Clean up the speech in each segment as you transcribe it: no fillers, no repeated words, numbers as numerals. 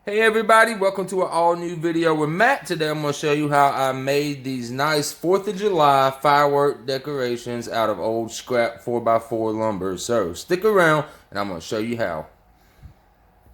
Hey everybody, welcome to an all new video with Matt. Today I'm going to show you how I made these nice 4th of July firework decorations out of old scrap 4x4 lumber. So stick around and I'm going to show you how.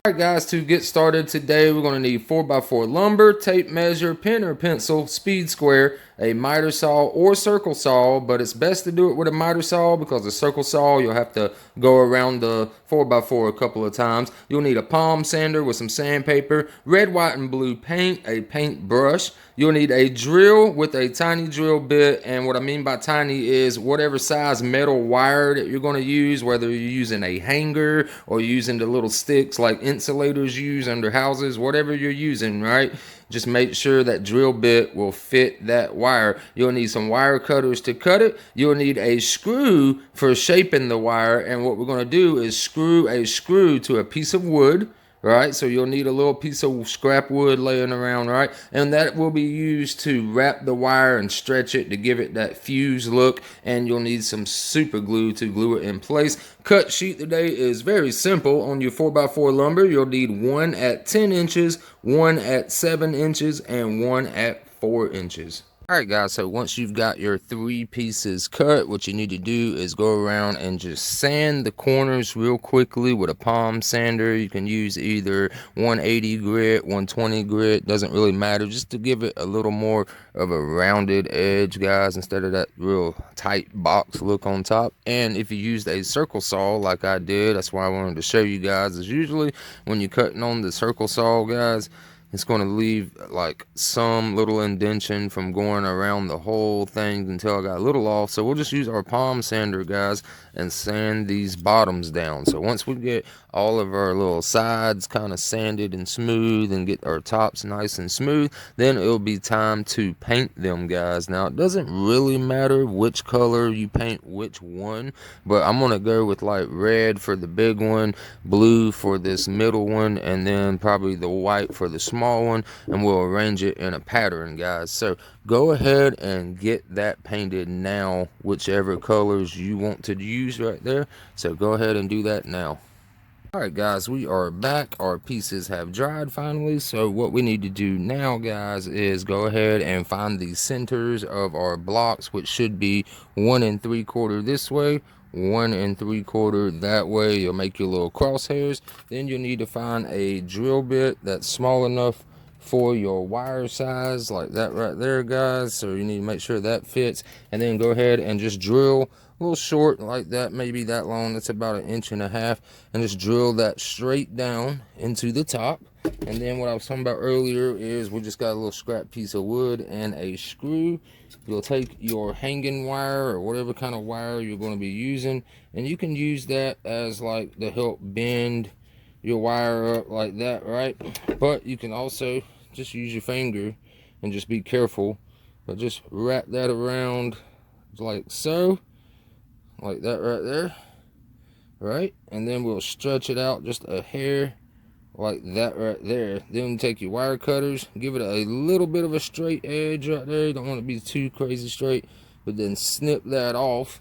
Alright guys, to get started today we're going to need 4x4 lumber, tape measure, pen or pencil, speed square, a miter saw or circle saw, but it's best to do it with a miter saw because the circle saw you'll have to go around the 4x4 a couple of times. You'll need a palm sander with some sandpaper, red, white, and blue paint, a paint brush. You'll need a drill with a tiny drill bit, and what I mean by tiny is whatever size metal wire that you're going to use, whether you're using a hanger or using the little sticks like insulators use under houses, whatever you're using, right? Just make sure that drill bit will fit that wire. You'll need some wire cutters to cut it. You'll need a screw for shaping the wire, and what we're going to do is screw a screw to a piece of wood. Right, so you'll need a little piece of scrap wood laying around, right? And that will be used to wrap the wire and stretch it to give it that fuse look. And you'll need some super glue to glue it in place. Cut sheet today is very simple. On your 4x4 lumber, you'll need one at 10 inches, one at 7 inches, and one at 4 inches. Alright guys, so once you've got your 3 pieces cut, what you need to do is go around and just sand the corners real quickly with a palm sander. You can use either 180 grit, 120 grit, doesn't really matter, just to give it a little more of a rounded edge, guys, instead of that real tight box look on top. And if you used a circle saw like I did, that's why I wanted to show you guys, is usually when you're cutting on the circle saw, guys, it's going to leave like some little indentation from going around the whole thing until I got a little off. So we'll just use our palm sander, guys, and sand these bottoms down. So once we get all of our little sides kind of sanded and smooth and get our tops nice and smooth, then it'll be time to paint them, guys. Now it doesn't really matter which color you paint which one, but I'm going to go with like red for the big one, blue for this middle one, and then probably the white for the small one, and we'll arrange it in a pattern, guys. So go ahead and get that painted now, whichever colors you want to use right there. So go ahead and do that now. Alright guys, we are back. Our pieces have dried finally. So what we need to do now, guys, is go ahead and find the centers of our blocks, which should be 1 3/4 this way, 1 3/4 that way. You'll make your little crosshairs. Then you'll need to find a drill bit that's small enough for your wire size, like that right there, guys. So you need to make sure that fits, and then go ahead and just drill a little short like that, maybe that long, that's about 1.5 inches, and just drill that straight down into the top. And then what I was talking about earlier is we just got a little scrap piece of wood and a screw. You'll take your hanging wire or whatever kind of wire you're going to be using, and you can use that as like to help bend your wire up like that, right? But you can also just use your finger and just be careful, but just wrap that around like so, like that right there, right? And then we'll stretch it out just a hair like that right there. Then take your wire cutters, give it a little bit of a straight edge right there. You don't want it to be too crazy straight, but then snip that off,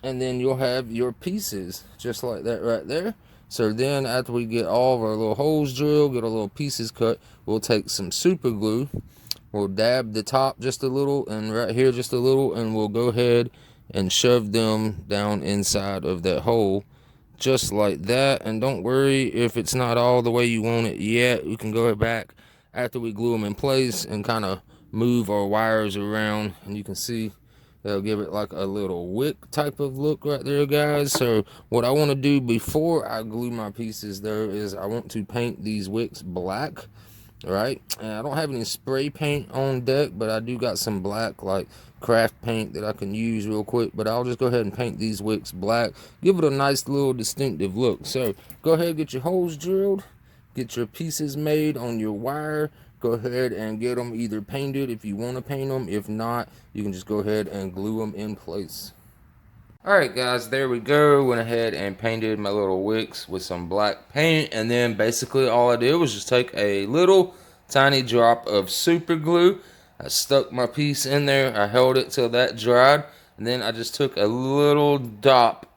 and then you'll have your pieces just like that right there. So then after we get all of our little holes drilled, get our little pieces cut, we'll take some super glue, we'll dab the top just a little and right here just a little, and we'll go ahead and shove them down inside of that hole just like that. And don't worry if it's not all the way you want it yet. We can go back after we glue them in place and kind of move our wires around, and you can see they'll give it like a little wick type of look right there, guys. So what I want to do before I glue my pieces there is I want to paint these wicks black, right? And I don't have any spray paint on deck, but I do got some black like craft paint that I can use real quick. But I'll just go ahead and paint these wicks black, give it a nice little distinctive look. So go ahead and get your holes drilled, get your pieces made on your wire. Go ahead and get them either painted if you want to paint them. If not, you can just go ahead and glue them in place. Alright guys, there we go. Went ahead and painted my little wicks with some black paint, and then basically all I did was just take a little tiny drop of super glue. I stuck my piece in there, I held it till that dried, and then I just took a little dot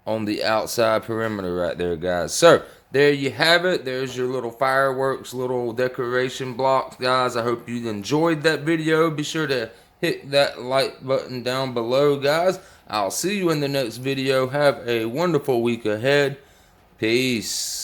on the outside perimeter right there, guys. So there you have it. There's your little fireworks, little decoration blocks, guys. I hope you enjoyed that video. Be sure to hit that like button down below, guys. I'll see you in the next video. Have a wonderful week ahead. Peace.